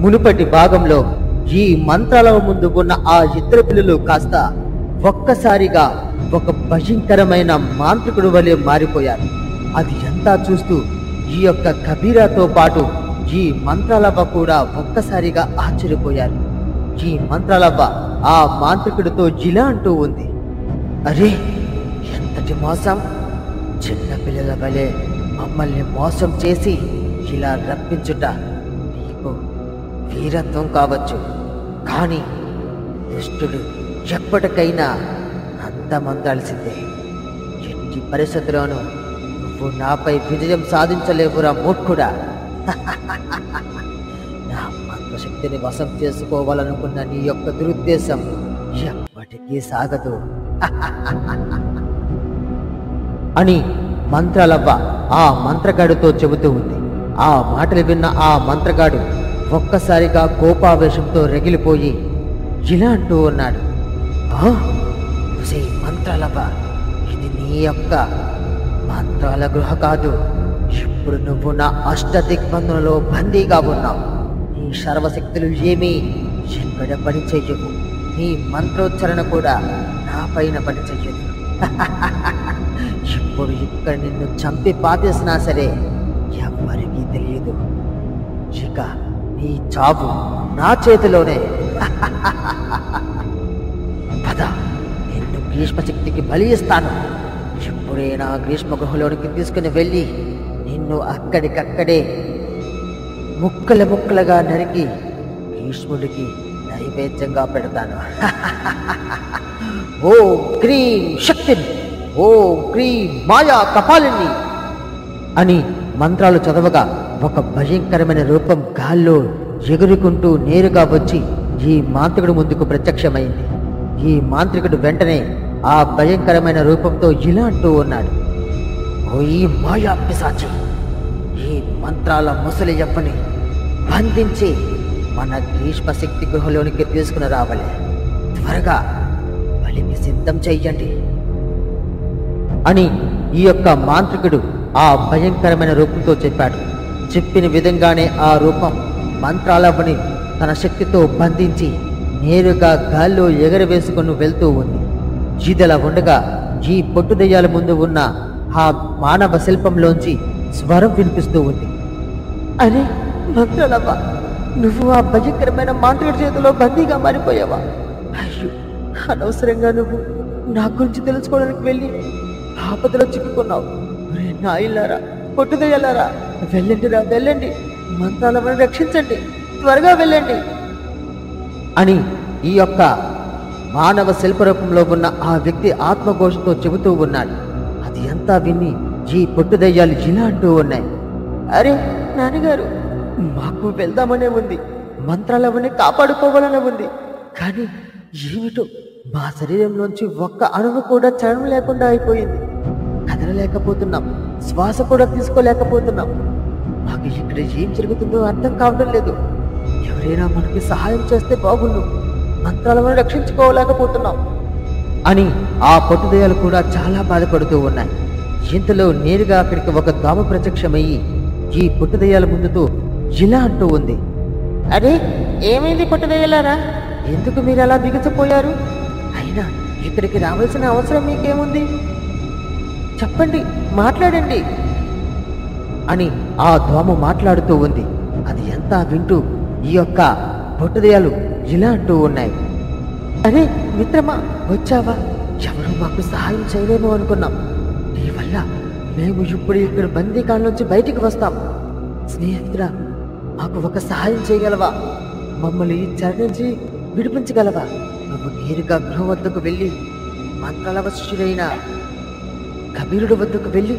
మునుపటి భాగంలో ఈ మంత్రాల ముందు ఉన్న ఆ ఇద్దరు పిల్లలు కాస్త ఒక్కసారిగా ఒక భయంకరమైన మాంత్రికుడు వలె మారిపోయారు. అది అంతా చూస్తూ ఈ యొక్క కబీరాతో పాటు ఈ మంత్రాలవ్వ కూడా ఒక్కసారిగా ఆశ్చర్యపోయారు. ఈ మంత్రాలవ్వ ఆ మాంత్రికుడితో ఇలా అంటూ ఉంది, అరే ఎంతటి మోసం! చిన్నపిల్లల వలె మమ్మల్ని మోసం చేసి ఇలా రప్పించుట నీకు వీరత్వం కావచ్చు, కానీ దుష్టుడు ఎప్పటికైనా అంతమందాల్సిందే. ఎట్టి పరిస్థితుల్లోనూ నువ్వు నాపై విజయం సాధించలేవురా మూర్ఖుడా. నా మంత్రశక్తిని వశం చేసుకోవాలనుకున్న నీ యొక్క దురుద్దేశం ఎప్పటికీ సాగదు అని మంత్రాలవ్వ ఆ మంత్రగాడితో చెబుతూ ఉంది. ఆ మాటలు విన్న ఆ మంత్రగాడు ఒక్కసారిగా కోపావేశంతో రగిలిపోయి ఇలా అంటూ ఉన్నాడు, మంత్రాలవ్వ, ఇది నీ యొక్క మంత్రాల గృహ కాదు. ఇప్పుడు నువ్వు నా అష్టదిగ్బంధంలో బందీగా ఉన్నావు. నీ సర్వశక్తులు ఏమీ ఎక్కడ పని చెయ్యవు. నీ మంత్రోచ్చరణ కూడా నా పైన పని చెయ్యదు. ఇప్పుడు ఇక్కడ నిన్ను చంపి పాతేసినా సరే ఎవ్వరికీ తెలియదు. ఇక నీ చావు నా చేతిలోనే. పద, నిన్ను గ్రీష్మశక్తికి బలి ఇస్తాను. ఇప్పుడే నా గ్రీష్మ గృహలోనికి తీసుకుని వెళ్ళి నిన్ను అక్కడికక్కడే ముక్కలు ముక్కలుగా నరికి గ్రీష్ముడికి నైవేద్యంగా పెడతాను. ఓం క్రీం శక్తిని, ఓం క్రీం మాయా కపాలిని అని మంత్రాలు చదవగా ఒక భయంకరమైన రూపం గాల్లో ఎగురుకుంటూ నేరుగా వచ్చి ఈ మాంత్రికుడు ముందుకు ప్రత్యక్షమైంది. ఈ మాంత్రికుడు వెంటనే ఆ భయంకరమైన రూపంతో ఇలా అంటూ ఉన్నాడు, ఓ ఈ మాయా పిశాచి, ఈ మంత్రాల ముసలి యవ్వని బంధించి మన గ్రీష్మ శక్తి గృహలోనికి తీసుకుని రావాలి. త్వరగా బలికి సిద్ధం చెయ్యండి అని ఈ యొక్క మాంత్రికుడు ఆ భయంకరమైన రూపంతో చెప్పాడు. చెప్పిన విధంగానే ఆ రూపం మంత్రాలవ్వని తన శక్తితో బంధించి నేరుగా గాల్లో ఎగరవేసుకుని వెళ్తూ ఉంది. ఇదిలా ఉండగా ఈ పొట్టు దెయ్యాల ముందు ఉన్న ఆ మానవ శిల్పంలోంచి స్వరం వినిపిస్తూ ఉంది, అరే మంత్రాలవ్వ, నువ్వు ఆ భయంకరమైన మాంత్రికుడి చేతిలో బందీగా మారిపోయావా? అయ్యో, అనవసరంగా నువ్వు నా గురించి తెలుసుకోవడానికి వెళ్ళి ఆపదలో చిక్కుకున్నావు. నా ఇల్లారా, పొట్టు దెయ్యాలారా, వెళ్ళండిరా, వెళ్ళండి, మంత్రాలవ్వని రక్షించండి, త్వరగా వెళ్ళండి అని ఈ యొక్క మానవ శిల్పరూపంలో ఉన్న ఆ వ్యక్తి ఆత్మఘోషతో చెబుతూ ఉన్నాడు. అది అంతా విని ఈ పొట్టు దెయ్యాలు ఇలా అంటూ ఉన్నాయి, అరే నాన్నగారు, మాకు వెళ్దామనే ఉంది, మంత్రాలవన్నీ కాపాడుకోవాలనే ఉంది, కానీ ఏమిటో మా శరీరంలోంచి ఒక్క అణువు కూడా చలనం లేకుండా అయిపోయింది. కదలలేకపోతున్నాం, శ్వాస కూడా తీసుకోలేకపోతున్నాం. మాకు ఇక్కడ ఏం జరుగుతుందో అర్థం కావడం లేదు. ఎవరైనా మనకి సహాయం చేస్తే బాగుండు, మంత్రాలను రక్షించుకోలేకపోతున్నాం అని ఆ పొట్టుదయాలు కూడా చాలా బాధపడుతూ ఉన్నాయి. ఇంతలో నేరుగా అక్కడికి ఒక దోమ ప్రత్యక్షమయ్యి ఈ పొట్టుదయాల ముందుతో ఇలా అంటూ ఉంది, అరే ఏమైంది పొట్టుదయ్యాలారా, ఎందుకు మీరు అలా బిగిసిపోయారు? అయినా ఇక్కడికి రావాల్సిన అవసరం మీకేముంది? చెప్పండి, మాట్లాడండి అని ఆ దోమ మాట్లాడుతూ ఉంది. అది ఎంత వింటూ ఈ యొక్క పొట్టుదయాలు ఇలా అంటూ ఉన్నాయి, అరే మిత్రమా, వచ్చావా? ఎవరు మాకు సహాయం చేయలేమో అనుకున్నాం. నీ వల్ల మేము ఇప్పుడు ఇక్కడ బందీకాల నుంచి బయటికి వస్తాం. స్నేహితుడా, మాకు ఒక సహాయం చేయగలవా? మమ్మల్ని ఈ చెర నుంచి విడిపించగలవా? నువ్వు నేరుగా గృహం వద్దకు వెళ్ళి మంత్రాల శిష్యుడైన కబీరుడు వద్దకు వెళ్ళి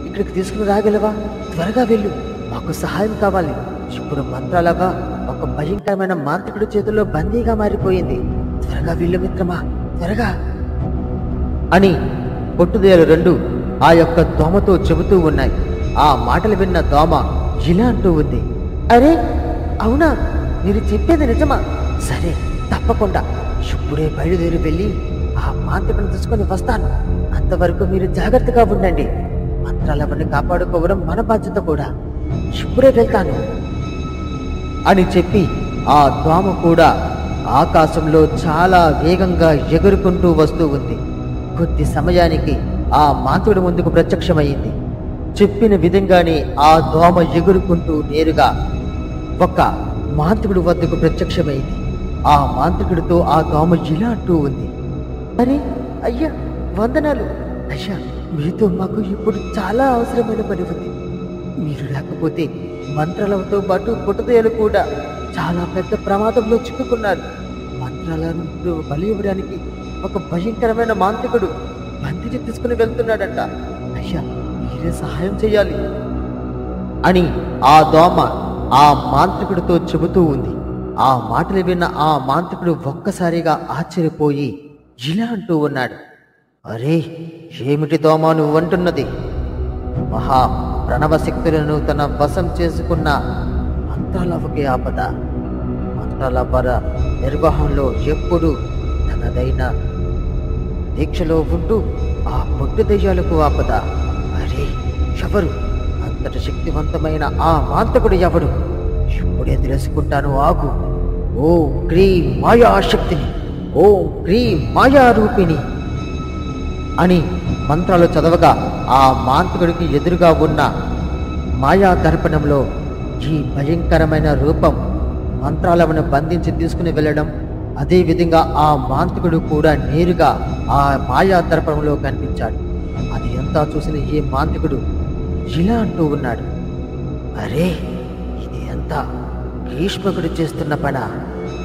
ఇక్కడికి తీసుకుని రాగలవా? త్వరగా వెళ్ళు, మాకు సహాయం కావాలి. ఇప్పుడు మంత్రాలవ్వ ఒక భయంకరమైన మాంత్రికుడి చేతుల్లో బందీగా మారిపోయింది. త్వరగా వెళ్ళు మిత్రమా, త్వరగా అని పొట్టుదయాలు రెండు ఆ యొక్క దోమతో చెబుతూ ఉన్నాయి. ఆ మాటలు విన్న దోమ ఇలా అంటూ ఉంది, అరే అవునా, మీరు చెప్పేది నిజమా? సరే, తప్పకుండా ఇప్పుడే బయలుదేరి వెళ్ళి ఆ మాంత్రికుని తీసుకొని వస్తాను. అంతవరకు మీరు జాగ్రత్తగా ఉండండి. మంత్రాలవన్నీ కాపాడుకోవడం మన బాధ్యత కూడా. ఇప్పుడే వెళ్తాను అని చెప్పి ఆ దోమ కూడా ఆకాశంలో చాలా వేగంగా ఎగురుకుంటూ వస్తూ ఉంది. కొద్ది సమయానికి ఆ మాంత్రుడి ముందుకు ప్రత్యక్షమైంది. చెప్పిన విధంగానే ఆ దోమ ఎగురుకుంటూ నేరుగా ఒక మాంత్రికుడి వద్దకు ప్రత్యక్షమైంది. ఆ మాంత్రికుడితో ఆ దోమ ఇలా అంటూ ఉంది, అరే అయ్యా, వందనాలు అయ్యా, మీతో మాకు ఇప్పుడు చాలా అవసరమైన పని ఉంది. మీరు లేకపోతే మంత్రాలతో పాటు పుట్టదయ్యలు కూడా చాలా పెద్ద ప్రమాదంలో చిక్కుకున్నారు. మంత్రాలను బలి ఇవ్వడానికి ఒక భయంకరమైన మాంత్రికుడు బంధించి తీసుకుని వెళ్తున్నాడంట. అయ్యా, మీరే సహాయం చేయాలి అని ఆ దోమ ఆ మాంత్రికుడితో చెబుతూ ఉంది. ఆ మాటలు విన్న ఆ మాంత్రికుడు ఒక్కసారిగా ఆశ్చర్యపోయి ఇలా అంటూ ఉన్నాడు, అరే ఏమిటి దోమ నువ్వంటున్నది? మహా ప్రణవ శక్తులను తన వశం చేసుకున్న మంత్రాలవకి ఆపద. మంత్రాల పర నిర్వహణలో ఎప్పుడు తనదైన దీక్షలో ఉంటూ ఆ పొట్టు దెయ్యాలకు ఆపద. అరే ఎవరు అంతటి శక్తివంతమైన ఆ మాంత్రికుడు ఎవడు? ఇప్పుడే తెలుసుకుంటాను, ఆగు. ఓం క్రీం మాయాశక్తిని, ఓం క్రీం మాయారూపిణి అని మంత్రాలు చదవగా ఆ మాంత్రికుడికి ఎదురుగా ఉన్న మాయా దర్పణంలో ఈ భయంకరమైన రూపం మంత్రాలను బంధించి తీసుకుని వెళ్ళడం, అదేవిధంగా ఆ మాంత్రికుడు కూడా నేరుగా ఆ మాయా దర్పణంలో కనిపించాడు. అది ఎంతా చూసిన ఈ మాంత్రికుడు ఇలా అంటూ ఉన్నాడు, అరే ఇది ఎంత గ్రీష్మకుడు చేస్తున్న పన?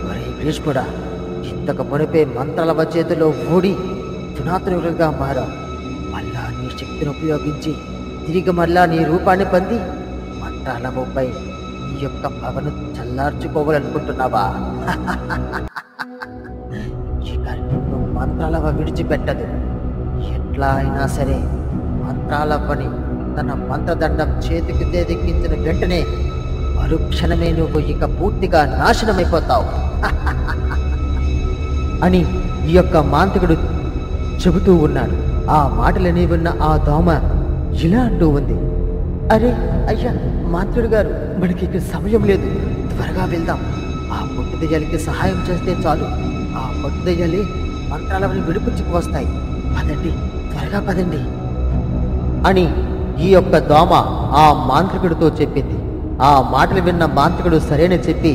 మరే గ్రీష్ముడా, ఇంతకు మునిపే మంత్రాల చేతిలో ఓడి తునాతులుగా మారా. మళ్ళా నీ శక్తిని ఉపయోగించి తిరిగి మళ్ళా నీ రూపాన్ని పొంది మంత్రాలపై నీ యొక్క పవను చల్లార్చుకోవాలనుకుంటున్నావా? ఇక నిన్ను మంత్రాలవ విడిచిపెట్టదు. ఎట్లా అయినా సరే మంత్రాలవ్వని తన మంత్రదండం చేతికి తెదిక్కించిన వెంటనే మరుక్షణమే నువ్వు ఇక పూర్తిగా నాశనమైపోతావు అని ఈ యొక్క మాంత్రికుడు చెబుతూ ఉన్నాడు. ఆ మాటలని విన్న ఆ దోమ ఇలా అంటూ ఉంది, అరే అయ్యా మాంత్రుడు గారు, మనకి ఇక్కడ సమయం లేదు, త్వరగా వెళ్దాం. ఆ పొట్టు దెయ్యాలకి సహాయం చేస్తే చాలు, ఆ పొట్టు దెయ్యాలే మంత్రాలను విడిపించుకు వస్తాయి. పదండి, త్వరగా పదండి అని ఈ యొక్క దోమ ఆ మాంత్రికుడితో చెప్పింది. ఆ మాటలు విన్న మాంత్రికుడు సరైన చెప్పి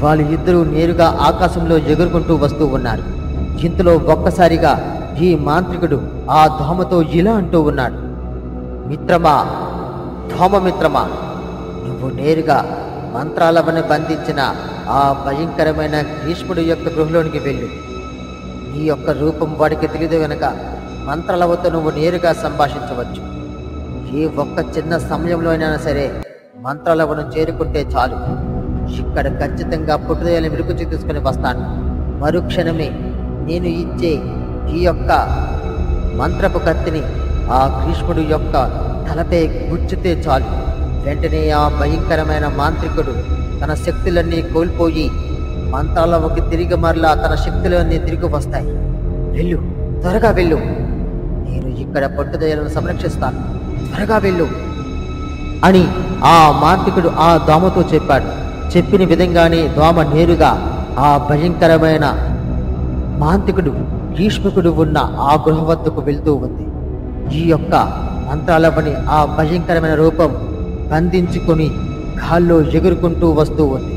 వాళ్ళు ఇద్దరూ నేరుగా ఆకాశంలో ఎగురుకుంటూ వస్తూ ఉన్నారు. ఇంతలో ఒక్కసారిగా ఈ మాంత్రికుడు ఆ దోమతో ఇలా అంటూ ఉన్నాడు, మిత్రమా, దోమమిత్రమా, నువ్వు నేరుగా మంత్రాలవని బంధించిన ఆ భయంకరమైన గ్రీష్ముడి యొక్క గృహలోనికి వెళ్ళు. నీ యొక్క రూపం వాడికి తెలియదు గనక మంత్రాలవతో నువ్వు నేరుగా సంభాషించవచ్చు. ఏ ఒక్క చిన్న సమయంలో అయినా సరే మంత్రాలవను చేరుకుంటే చాలు, ఇక్కడ ఖచ్చితంగా పుట్టుదలని విరుకుచి తీసుకుని వస్తాను. మరుక్షణమే నేను ఇచ్చే ఈ యొక్క మంత్రపు కత్తిని ఆ గ్రీష్ముడు యొక్క తలపై గుచ్చితే చాలు, వెంటనే ఆ భయంకరమైన మాంత్రికుడు తన శక్తులన్నీ కోల్పోయి మంత్రాలవకి తిరిగి మరలా తన శక్తులన్నీ తిరిగి వస్తాయి. వెళ్ళు, త్వరగా వెళ్ళు, నేను ఇక్కడ పట్టుదలను సంరక్షిస్తాను, త్వరగా వెళ్ళు అని ఆ మాంత్రికుడు ఆ దోమతో చెప్పాడు. చెప్పిన విధంగానే దోమ నేరుగా ఆ భయంకరమైన మాంత్రికుడు గ్రీష్మకుడు ఉన్న ఆ గృహ వద్దకు వెళ్తూ ఉంది. ఈ యొక్క మంత్రాలవని ఆ భయంకరమైన రూపం బంధించుకొని గాల్లో ఎగురుకుంటూ వస్తూ ఉంది.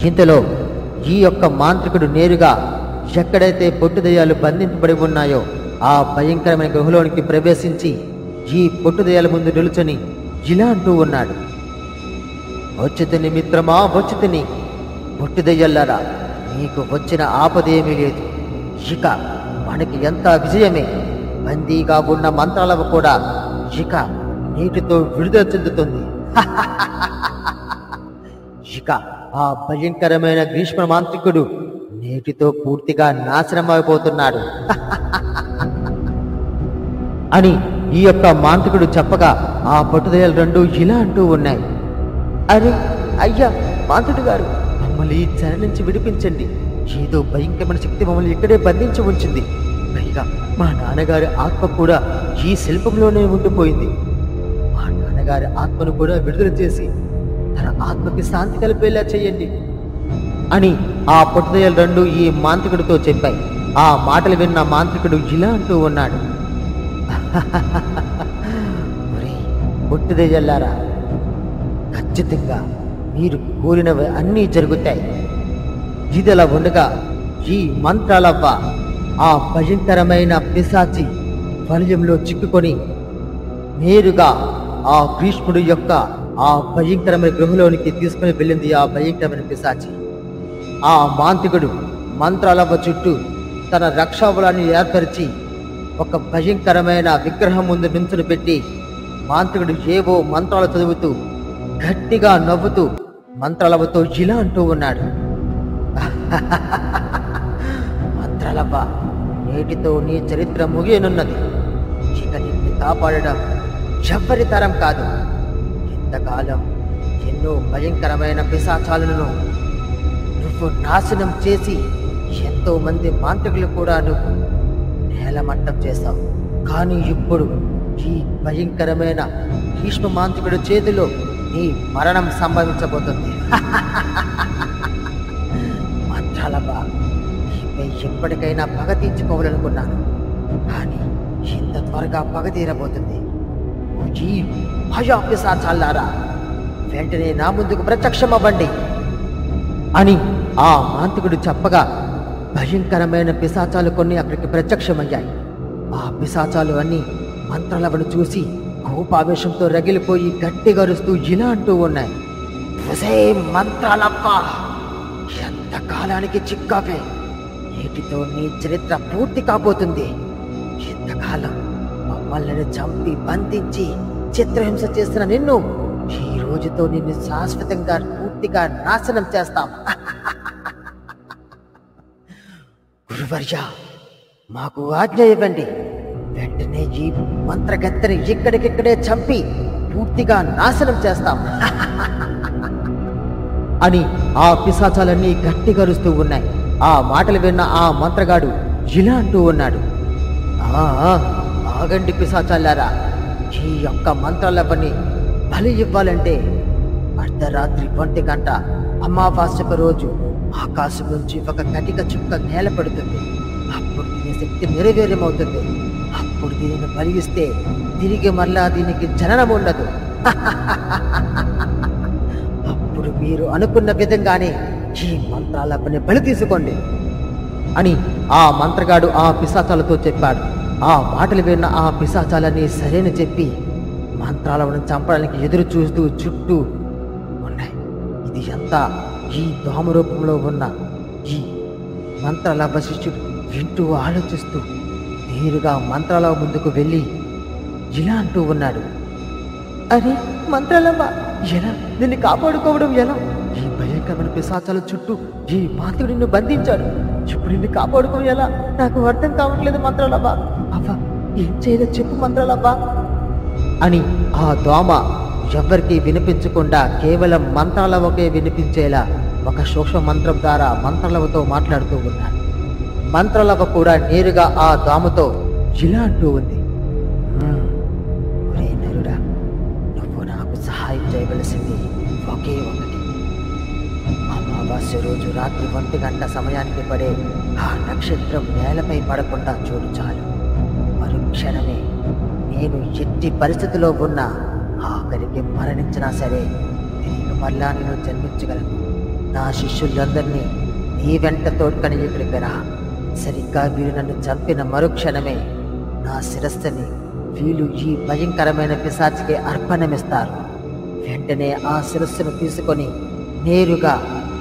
ఇంతలో ఈ యొక్క మాంత్రికుడు నేరుగా ఎక్కడైతే పొట్టుదయ్యాలు బంధింపబడి ఉన్నాయో ఆ భయంకరమైన గృహలోనికి ప్రవేశించి ఈ పొట్టుదయ్యాల ముందు నిలుచొని ఇలా అంటూ ఉన్నాడు, వచ్చితిని మిత్రమా, వచ్చితిని. పొట్టుదయ్యల్లారా, నీకు వచ్చిన ఆపదేమీ లేదు. ఇక మనకి ఎంత విజయమే. బందీగా ఉన్న మంత్రాలవ కూడా ఇక నీటితో విడుదల చెందుతుంది. ఇక ఆ భయంకరమైన గ్రీష్మ మాంత్రికుడు నీటితో పూర్తిగా నాశనం అయిపోతున్నాడు అని ఈ యొక్క మాంత్రికుడు చెప్పగా ఆ పట్టుదయలు రెండు ఇలా అంటూ ఉన్నాయి, అరే అయ్యా మాంత్రుడు గారు, మమ్మల్ని ఈ చెర నుంచి విడిపించండి. ఏదో భయంకరమైన శక్తి మమ్మల్ని ఇక్కడే బంధించి ఉంచింది. పైగా మా నాన్నగారి ఆత్మ కూడా ఈ శిల్పంలోనే ఉండిపోయింది. మా నాన్నగారి ఆత్మను కూడా విడుదల చేసి తన ఆత్మకి శాంతి కలిపేలా చేయండి అని ఆ పొట్టుదయ్యలు రెండు ఈ మాంత్రికుడితో చెప్పాయి. ఆ మాటలు విన్న మాంత్రికుడు ఇలా అంటూ ఉన్నాడు, ఒరేయ్ పొట్టుదయ్యలారా, ఖచ్చితంగా మీరు కోరినవి అన్నీ జరుగుతాయి. ఇదిలా ఉండగా ఈ మంత్రాలవ్వ ఆ భయంకరమైన పిశాచి వలయంలో చిక్కుకొని నేరుగా ఆ భీష్ముడి యొక్క ఆ భయంకరమైన గృహలోనికి తీసుకుని వెళ్ళింది ఆ భయంకరమైన పిశాచి. ఆ మాంత్రికుడు మంత్రాలవ్వ చుట్టూ తన రక్షాబలాన్ని ఏర్పరిచి ఒక భయంకరమైన విగ్రహం ముందు నించుని పెట్టి మాంత్రికుడు ఏవో మంత్రాలు చదువుతూ గట్టిగా నవ్వుతూ మంత్రాలవ్వతో ఇలా అంటూ ఉన్నాడు, మంత్రాలవ్వ, నేటితో నీ చరిత్ర ముగియనున్నది. ఇక నిన్ను కాపాడడం ఎవ్వరి తరం కాదు. ఇంతకాలం ఎన్నో భయంకరమైన పిశాచాలను నువ్వు నాశనం చేసి ఎంతో మంది మాంత్రికులు కూడా నువ్వు నేలమట్టం చేశావు. కానీ ఇప్పుడు ఈ భయంకరమైన భీష్మ మాంత్రికుడి చేతిలో నీ మరణం సంభవించబోతుంది. మంత్రాలవ్వ, నీపై ఎప్పటికైనా పగ తీర్చుకోవాలనుకున్నాను, కానీ ఇంత త్వరగా పగ తీరబోతుంది. ఈ భయాపిశాచాలారా, వెంటనే నా ముందుకు ప్రత్యక్షమవ్వండి అని ఆ మాంత్రికుడు చెప్పగా భయంకరమైన పిశాచాలు కొన్ని అక్కడికి ప్రత్యక్షమయ్యాయి. ఆ పిశాచాలు అన్ని మంత్రాలవ్వను చూసి కోపావేశంతో రగిలిపోయి గట్టిగా అరుస్తూ ఇలా అంటూ ఉన్నాయి, మంత్రాలవ్వ, ఎంతకాలానికి చిక్కావే, నేటితో నీ చరిత్ర పూర్తి కాబోతుంది. ఎంతకాలం మమ్మల్ని చంపి బంధించి చిత్రహింస చేసిన నిన్ను ఈ రోజుతో నిన్ను శాశ్వతంగా పూర్తిగా నాశనం చేస్తాం. గురువర్య, మాకు ఆజ్ఞ ఇవ్వండి. వెంటనే ఈ మంత్రగత్తెని ఇక్కడికిక్కడే చంపి పూర్తిగా నాశనం చేస్తాం అని ఆ పిశాచాలన్నీ గట్టిగా అరుస్తూ ఉన్నాయి. ఆ మాటలు విన్న ఆ మంత్రగాడు ఇలా అంటూ ఉన్నాడు, ఆగండి పిశాచాలారా, ఈ యొక్క మంత్రాలవన్నీ బలి ఇవ్వాలంటే అర్ధరాత్రి 1 గంట అమావాస్యక రోజు ఆకాశం నుంచి ఒక కటిక చుక్క నేల పడుతుంది. అప్పుడు దీని శక్తి నెరవేరమవుతుంది. అప్పుడు దీనిని బలి ఇస్తే తిరిగి మళ్ళా దీనికి జననం ఉండదు. అప్పుడు మీరు అనుకున్న విధంగానే ఈ మంత్రాలవన్నీ బలి తీసుకోండి అని ఆ మంత్రగాడు ఆ పిశాచాలతో చెప్పాడు. ఆ మాటలు విన్న ఆ పిశాచాలన్నీ సరేని చెప్పి మంత్రాలను చంపడానికి ఎదురు చూస్తూ చుట్టూ ఉన్నాయి. ఇది అంతా ఈ దోమ రూపంలో ఉన్న ఈ మంత్రాలవ్వ శిష్యుడు వింటూ ఆలోచిస్తూ నేరుగా మంత్రాలవ్వ ముందుకు వెళ్ళి ఇలా అంటూ ఉన్నాడు, అరే మంత్రాలవ్వ, ఎలా నిన్ను కాపాడుకోవడం ఎలా? ఈ భయంకరమైన పిశాచాల చుట్టూ ఈ మాంత్రుడు నిన్ను బంధించాడు. ఇప్పుడు నిన్ను కాపాడుకోవడం ఎలా? నాకు అర్థం కావట్లేదు మంత్రాలవ్వ. అవ్వ, ఏం చేయలేదు చెప్పు మంత్రాలవ్వ అని ఆ దోమ ఎవ్వరికీ వినిపించకుండా కేవలం మంత్రాలవ్వకే వినిపించేలా ఒక సూక్ష్మ మంత్రం ద్వారా మంత్రాలవ్వతో మాట్లాడుతూ ఉన్నాడు. మంత్రాలవ్వ కూడా నేరుగా ఆ దోమతో ఇలా అంటూ ఉంది, ఒరే నరుడా, నువ్వు నాకు సహాయం చేయవలసింది ఒకే ఒకటి. అమావాస్య రోజు రాత్రి 1 గంట సమయానికి పడే ఆ నక్షత్రం నేలపై పడకుండా చూడు చాలు. మరుక్షణమే నేను ఎట్టి పరిస్థితిలో ఉన్నా, ఆఖరికి మరణించినా సరే తిరిగి మళ్ళా నేను జన్మించగలను. నా శిష్యులందరినీ నీ వెంట తోడ్కని ఇక్కడికి రా. సరిగ్గా వీరు నన్ను చంపిన మరుక్షణమే నా శిరస్సుని వీళ్ళు ఈ భయంకరమైన పిశాచికి అర్పణమిస్తారు. వెంటనే ఆ శిరస్సును తీసుకొని నేరుగా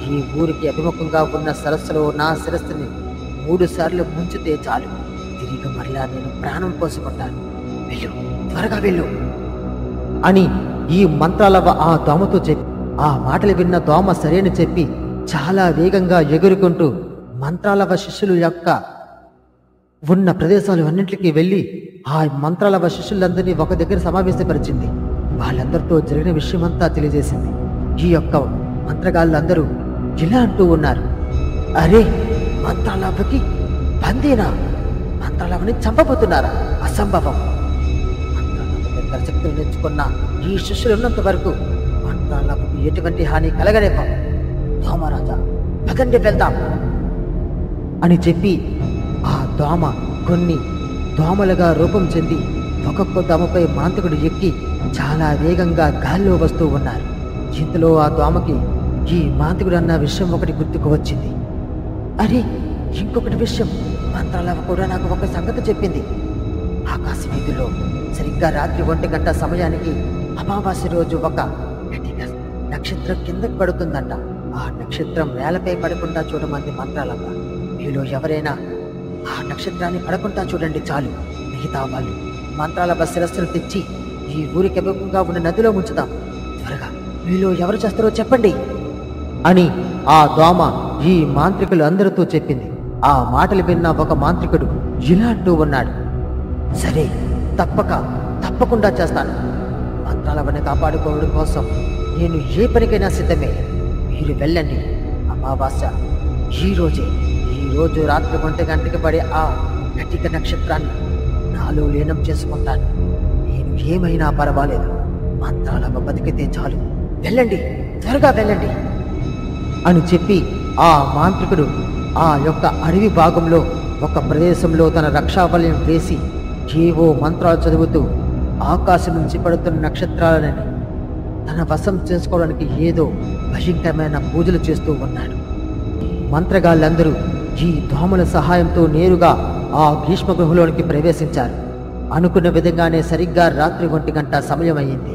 ఈ ఊరికి అభిముఖంగా ఉన్న సరస్సులో నా శిరస్సుని 3 సార్లు ముంచితే చాలు. తిరిగి మరలా నేను ప్రాణం పోసుకుంటాను. వెళ్ళు, త్వరగా వెళ్ళు అని ఈ మంత్రాలవ్వ ఆ దోమతో చెప్పి, ఆ మాటలు విన్న దోమ సరేని చెప్పి చాలా వేగంగా ఎగురుకుంటూ మంత్రాలవ్వ శిష్యుల యొక్క ఉన్న ప్రదేశాలు అన్నింటికి వెళ్ళి ఆ మంత్రాలవ్వ శిష్యులందరినీ ఒక దగ్గర సమావేశపరిచింది. వాళ్ళందరితో జరిగిన విషయమంతా తెలియజేసింది. ఈ యొక్క మంత్రగాళ్ళందరూ ఇలా అంటూ ఉన్నారు, అరే మంత్రాలవ్వకి బందీనా? మంత్రాలవ్వని చంపబోతున్నారా? అసంభవం. మంత్రాలవ్వ దగ్గర శక్తులు నేర్చుకున్న ఈ శిష్యులు ఉన్నంత వరకు మంత్రాలవ్వకు ఎటువంటి హాని కలగలేపం. సోమరాజా, పదండి వెళ్దాం అని చెప్పి ఆ దోమ కొన్ని దోమలుగా రూపం చెంది ఒక్కొక్క దోమపై మాంత్రికుడు ఎక్కి చాలా వేగంగా గాల్లో వస్తూ ఉన్నారు. ఇంతలో ఆ దోమకి ఈ మాంత్రికుడు అన్న విషయం ఒకటి గుర్తుకు వచ్చింది. అరే, ఇంకొకటి విషయం, మంత్రాలవ కూడా నాకు ఒక సంగతి చెప్పింది. ఆకాశ వీధిలో సరిగ్గా రాత్రి 1 గంట సమయానికి అమావాస్య రోజు ఒక కటిక నక్షత్రం కిందకు పడుతుందంట. ఆ నక్షత్రం నేలపై పడకుండా చూడమంది మంత్రాలవ. మీలో ఎవరైనా ఆ నక్షత్రాన్ని పడకుండా చూడండి చాలు. మిగతా వాళ్ళు మంత్రాలవ శిరస్సును తెచ్చి ఈ ఊరికి అభిముఖంగా ఉన్న నదిలో ముంచుదాం. త్వరగా మీలో ఎవరు చేస్తారో చెప్పండి అని ఆ దోమ ఈ మాంత్రికులు అందరితో చెప్పింది. ఆ మాటలు విన్న ఒక మాంత్రికుడు ఇలా అంటూ ఉన్నాడు. సరే, తప్పకుండా చేస్తాను. మంత్రాలవని కాపాడుకోవడం కోసం నేను ఏ పనికైనా సిద్ధమే. మీరు వెళ్ళండి. అమావాస్య ఈ రోజు రాత్రి 1 గంటకి పడే ఆ కటిక నక్షత్రాన్ని నాలో లీనం చేసుకుంటాను. నేను ఏమైనా పర్వాలేదు. మంత్రాలవ బతికితే చాలు. వెళ్ళండి, త్వరగా వెళ్ళండి అని చెప్పి ఆ మాంత్రికుడు ఆ యొక్క అడవి భాగంలో ఒక ప్రదేశంలో తన రక్షావలయం వేసి ఏవో మంత్రాలు చదువుతూ ఆకాశం నుంచి పడుతున్న నక్షత్రాలని తన వశం చేసుకోవడానికి ఏదో భయంకరమైన పూజలు చేస్తూ ఉన్నాడు. మంత్రగాళ్ళందరూ ఈ దోమల సహాయంతో నేరుగా ఆ గ్రీష్మ గృహలోనికి ప్రవేశించారు. అనుకున్న విధంగానే సరిగ్గా రాత్రి 1 గంట సమయం అయ్యింది.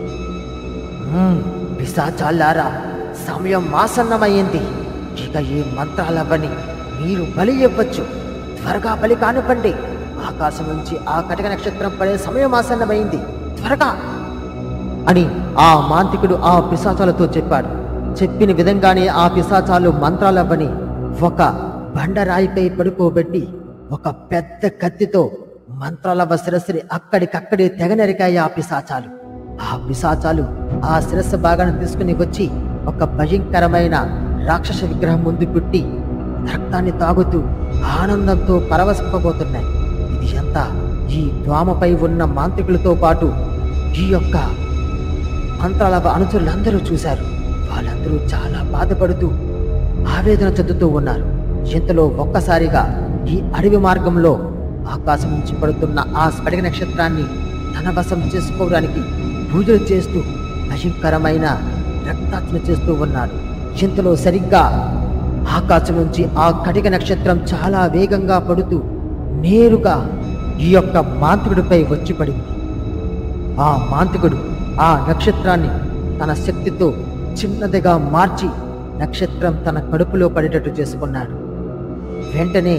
పిశాచాలారా, సమయం ఆసన్నమయ్యింది. ఇక ఈ మంత్రాలవని మీరు బలి ఇవ్వచ్చు. త్వరగా బలి కానివ్వండి. ఆకాశం నుంచి ఆ కటిక నక్షత్రం పడే సమయం ఆసన్నమైంది. త్వరగా అని ఆ మాంత్రికుడు ఆ పిశాచాలతో చెప్పాడు. చెప్పిన విధంగానే ఆ పిశాచాలు మంత్రాలవ్వని ఒక బండరాయిపై పడుకోబెట్టి ఒక పెద్ద కత్తితో మంత్రాలవ్వ శిరస్సుని అక్కడికక్కడే తెగనరికాయి ఆ పిశాచాలు. ఆ పిశాచాలు ఆ శిరస్సు భాగాన్ని తీసుకుని వచ్చి ఒక భయంకరమైన రాక్షస విగ్రహం ముందు పుట్టి రక్తాన్ని తాగుతూ ఆనందంతో పరవశింపబోతున్నాయి. ఇది అంతా ఈ దోమపై ఉన్న మాంత్రికులతో పాటు ఈ యొక్క మంత్రాలవ అనుచరులందరూ చూశారు. వాళ్ళందరూ చాలా బాధపడుతూ ఆవేదన చెందుతూ ఉన్నారు. ఇంతలో ఒక్కసారిగా ఈ అడవి మార్గంలో ఆకాశం నుంచి పడుతున్న ఆ స్ఫటిక నక్షత్రాన్ని తన వశం చేసుకోవడానికి పూజలు చేస్తూ భయంకరమైన రక్తార్చన చేస్తూ ఉన్నాడు. ఇంతలో సరిగ్గా ఆకాశం నుంచి ఆ కటిక నక్షత్రం చాలా వేగంగా పడుతూ నేరుగా ఈ యొక్క మాంత్రికుడిపై వచ్చి పడింది. ఆ మాంత్రికుడు ఆ నక్షత్రాన్ని తన శక్తితో చిన్నదిగా మార్చి నక్షత్రం తన కడుపులో పడేటట్టు చేసుకున్నాడు. వెంటనే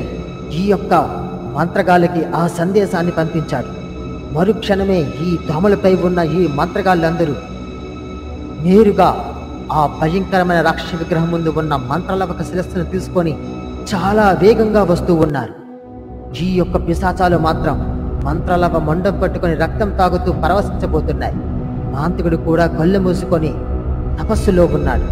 ఈ యొక్క మంత్రగాళ్ళకి ఆ సందేశాన్ని పంపించాడు. మరుక్షణమే ఈ దోమలపై ఉన్న ఈ మంత్రగాళ్ళందరూ నేరుగా ఆ భయంకరమైన రాక్షస విగ్రహం ముందు ఉన్న మంత్రాలవ శిరస్సును తీసుకొని చాలా వేగంగా వస్తూ ఉన్నారు. ఈ యొక్క పిశాచాలు మాత్రం మంత్రాలవ మొండం పట్టుకొని రక్తం తాగుతూ పరవశించబోతున్నాయి. మాంత్రికుడు కూడా కళ్ళు మూసుకొని తపస్సులో ఉన్నాడు.